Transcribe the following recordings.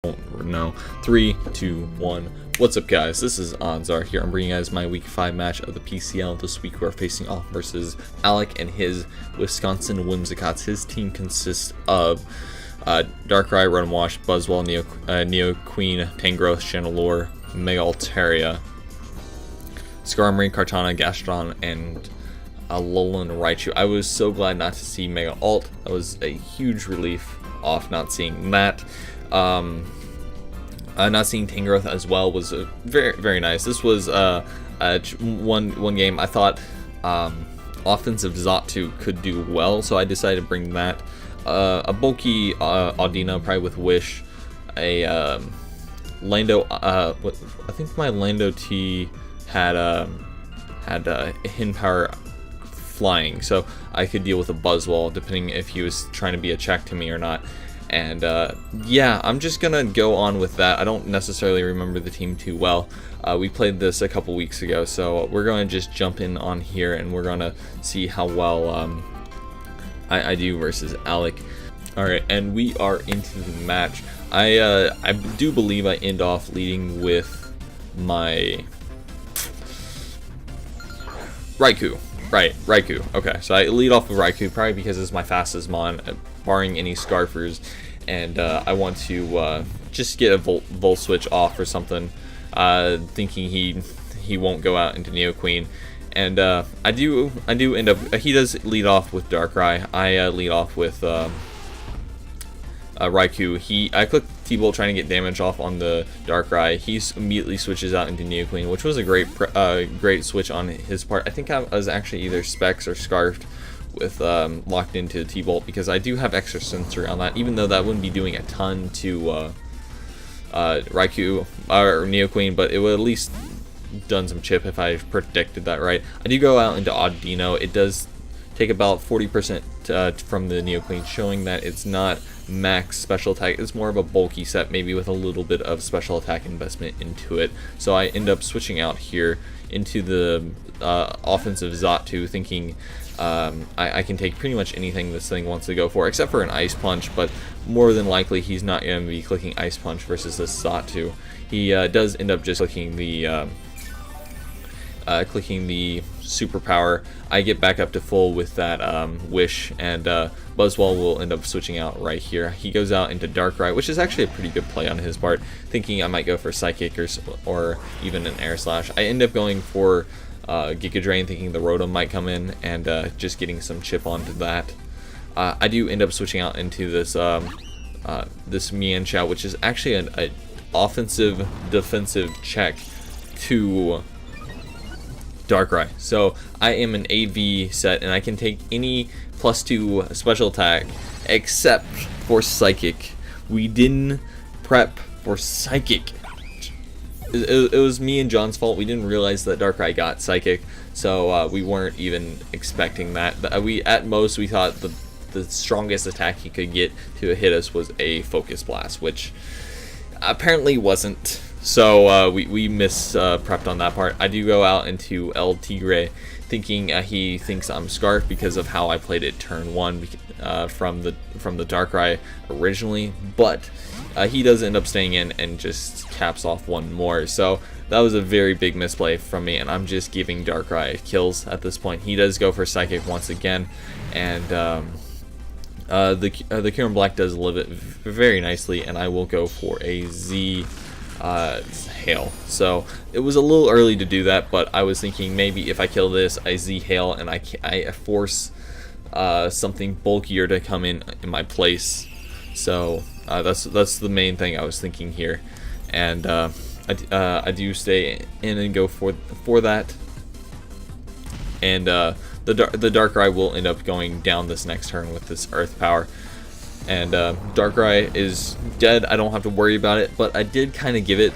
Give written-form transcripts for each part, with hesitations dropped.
No. 3, 2, 1. What's up, guys? This is Anzar here. I'm bringing you guys my week 5 match of the PCL. This week we're facing off versus Alec and his Wisconsin Whimsicotts. His team consists of Darkrai, Runwash, Buzzwole, Neo Queen, Tangrowth, Chandelure, Mega Altaria, Skarmory, Kartana, Gastrodon, and Alolan Raichu. I was so glad not to see Mega Alt. That was a huge relief off not seeing that. Not seeing Tangrowth as well was very, very nice. This was one game I thought offensive Xatu could do well, so I decided to bring that. A bulky Audino, probably with Wish. A Lando. I think my Lando T had Hin Power flying, so I could deal with a Buzzwole depending if he was trying to be a check to me or not. And yeah, I'm just gonna go on with that. I don't necessarily remember the team too well. We played this a couple weeks ago, so we're gonna just jump in on here and we're gonna see how well I do versus Alec. Alright, and we are into the match. I do believe I end off leading with my Raikou. Right, Raikou. Okay, so I lead off with Raikou, probably because it's my fastest mon, barring any Scarfers, and I want to just get a Volt Switch off or something, thinking he won't go out into Neo Queen, and I do end up. He does lead off with Darkrai. I lead off with Raikou. I clicked T-Bolt trying to get damage off on the Darkrai. He immediately switches out into Neo Queen, which was a great switch on his part. I think I was actually either Specs or Scarfed with locked into T-Bolt, because I do have extra sensory on that, even though that wouldn't be doing a ton to Raikou or Neo Queen, but it would at least done some chip if I predicted that right. I do go out into Audino. It does take about 40% from the Neo Queen, showing that it's not max special attack. It's more of a bulky set, maybe with a little bit of special attack investment into it. So I end up switching out here into the offensive Xatu, thinking I can take pretty much anything this thing wants to go for, except for an Ice Punch, but more than likely he's not going to be clicking Ice Punch versus this Xatu. He does end up just clicking the superpower. I get back up to full with that Wish, and Buzzwole will end up switching out right here. He goes out into Darkrai, which is actually a pretty good play on his part, thinking I might go for Psychic or even an Air Slash. I end up going for Giga Drain, thinking the Rotom might come in, and just getting some chip onto that. I do end up switching out into this this Mienshao, which is actually an offensive defensive check to Darkrai. So I am an AV set, and I can take any +2 special attack except for Psychic. We didn't prep for Psychic. It was me and John's fault. We didn't realize that Darkrai got Psychic, so we weren't even expecting that. At most we thought the strongest attack he could get to hit us was a Focus Blast, which apparently wasn't. So we prepped on that part. I do go out into El Tigre, thinking he thinks I'm Scarf because of how I played it turn 1 from the Darkrai originally, but he does end up staying in and just caps off one more. So that was a very big misplay from me, and I'm just giving Darkrai kills at this point. He does go for Psychic once again, and the Kyurem Black does live it very nicely, and I will go for a Z Hail. So it was a little early to do that, but I was thinking maybe if I kill this, I Z Hail, and I force something bulkier to come in my place. So that's the main thing I was thinking here, and I do stay in and go for that, and the Darkrai will end up going down this next turn with this Earth Power. And Darkrai is dead. I don't have to worry about it, but I did kind of give it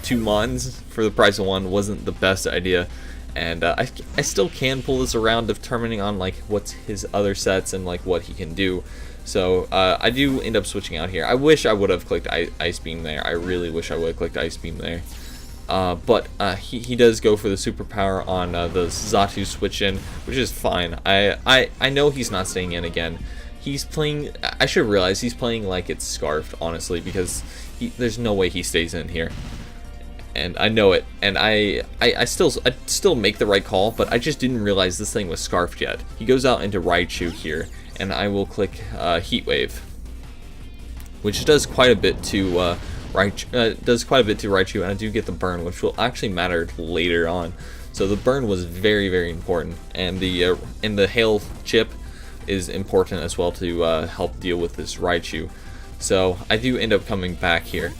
2 Mons for the price of 1. Wasn't the best idea, and I still can pull this around determining on like what's his other sets and like what he can do. So I do end up switching out here. I wish I would have clicked Ice Beam there. I really wish I would have clicked Ice Beam there. But he does go for the superpower on the Xatu switch in, which is fine. I know he's not staying in again, he's playing, I should realize he's playing like it's scarfed, honestly, because there's no way he stays in here. And I know it, and I still make the right call, but I just didn't realize this thing was scarfed yet. He goes out into Raichu here, and I will click Heat Wave, which does quite a bit to Raichu, and I do get the burn, which will actually matter later on. So the burn was very, very important, and the hail chip is important as well to help deal with this Raichu. So I do end up coming back here,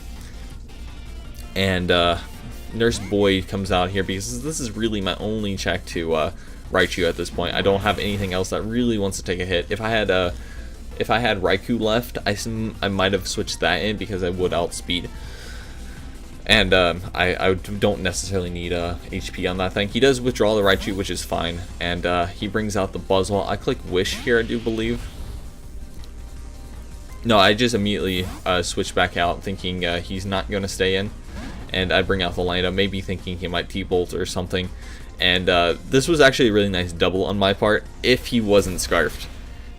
and Nurse Boy comes out here because this is really my only check to Raichu at this point. I don't have anything else that really wants to take a hit. If I had Raikou left, I might have switched that in because I would outspeed. And I don't necessarily need HP on that thing. He does withdraw the Raichu, which is fine. And he brings out the Buzzwole. I click Wish here, I do believe. No, I just immediately switch back out, thinking he's not going to stay in. And I bring out the Lando, maybe thinking he might T-Bolt or something. And this was actually a really nice double on my part, if he wasn't Scarfed.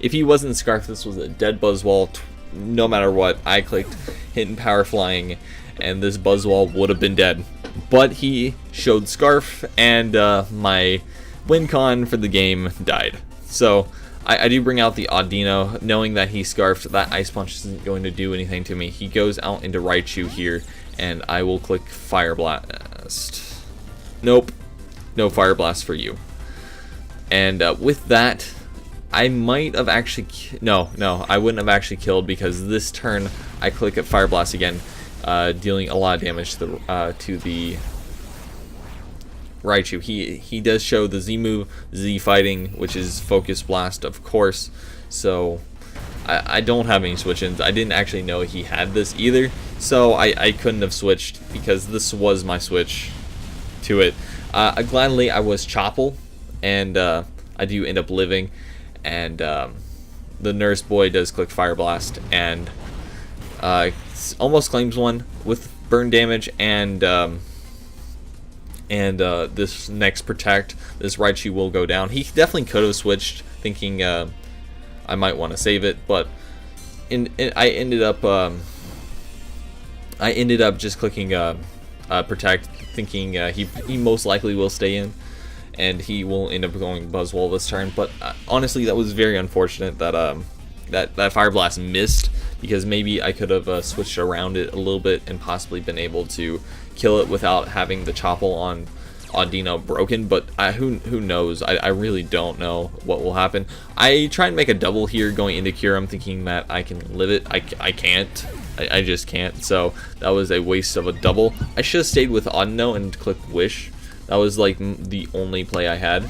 If he wasn't Scarfed, this was a dead Buzzwole. No matter what, I clicked Hidden Power Flying, and this Buzzwole would have been dead. But he showed Scarf, and my win con for the game died. So I do bring out the Audino, knowing that he Scarfed. That Ice Punch isn't going to do anything to me. He goes out into Raichu here, and I will click Fire Blast. Nope, no Fire Blast for you. And with that, I might have actually... No, I wouldn't have actually killed, because this turn I click at Fire Blast again, dealing a lot of damage to the Raichu. He does show the Z move, Z Fighting, which is Focus Blast, of course. So I don't have any switch-ins. I didn't actually know he had this either, so I couldn't have switched, because this was my switch to it. Gladly, I was Chopple, and I do end up living. And the Nurse Boy does click Fire Blast, and almost claims one with burn damage, and this next Protect, this Raichu will go down. He definitely could have switched, thinking I might want to save it, but I ended up just clicking Protect, thinking he most likely will stay in, and he will end up going Buzzwole this turn. But honestly, that was very unfortunate that that Fire Blast missed, because maybe I could have switched around it a little bit and possibly been able to kill it without having the Chopple on Audino broken. But who knows? I really don't know what will happen. I try and make a double here going into Kyurem, thinking that I can live it. I can't. I just can't. So that was a waste of a double. I should have stayed with Audino and clicked Wish. That was like the only play I had.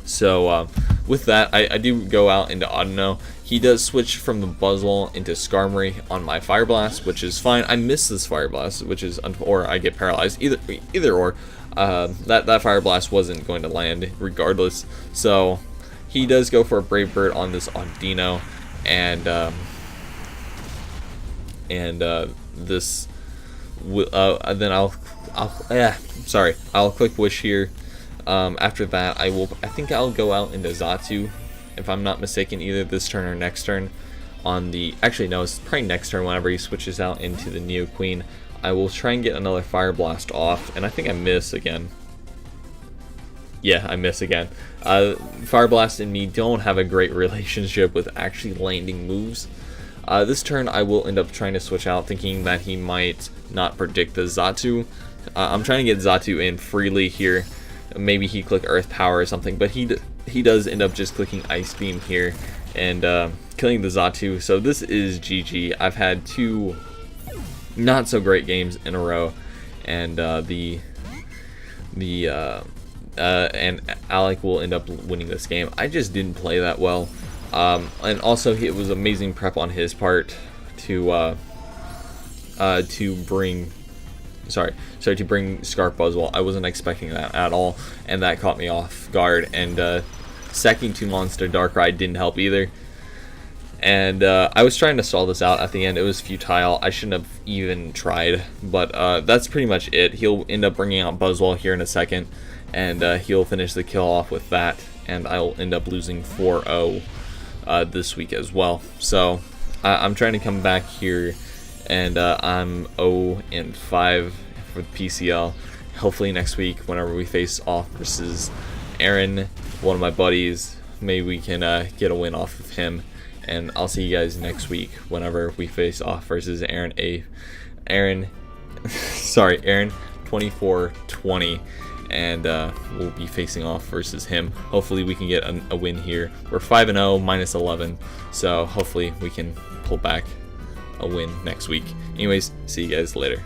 So with that, I do go out into Audino. He does switch from the Buzzwole into Skarmory on my Fire Blast, which is fine. I miss this Fire Blast, which is, or I get paralyzed. Either or. That Fire Blast wasn't going to land regardless. So he does go for a Brave Bird on this Audino, and this. Then I'll click Wish here. After that, I think I'll go out into Xatu, if I'm not mistaken, either this turn or next turn. Actually no, it's probably next turn whenever he switches out into the Neo Queen. I will try and get another Fire Blast off, and I think I miss again. Yeah, I miss again. Fire Blast and me don't have a great relationship with actually landing moves. This turn I will end up trying to switch out, thinking that he might not predict the Xatu. I'm trying to get Xatu in freely here. Maybe he click Earth Power or something, but he does end up just clicking Ice Beam here and killing the Xatu. So this is GG. I've had two not so great games in a row, and and Alec will end up winning this game. I just didn't play that well, and also it was amazing prep on his part to bring Scarf Buzzwole. I wasn't expecting that at all, and that caught me off guard. And sacking to Monster Darkrai didn't help either. And I was trying to stall this out at the end. It was futile. I shouldn't have even tried, but that's pretty much it. He'll end up bringing out Buzzwole here in a second, and he'll finish the kill off with that, and I'll end up losing 4-0. this week as well. So I'm trying to come back here, and I'm 0-5 for the PCL. Hopefully next week, whenever we face off versus Aaron, one of my buddies, maybe we can get a win off of him. And I'll see you guys next week whenever we face off versus Aaron 24-20, and we'll be facing off versus him. Hopefully we can get a win here. We're 5-0 -11, so hopefully we can pull back a win next week. Anyways, see you guys later.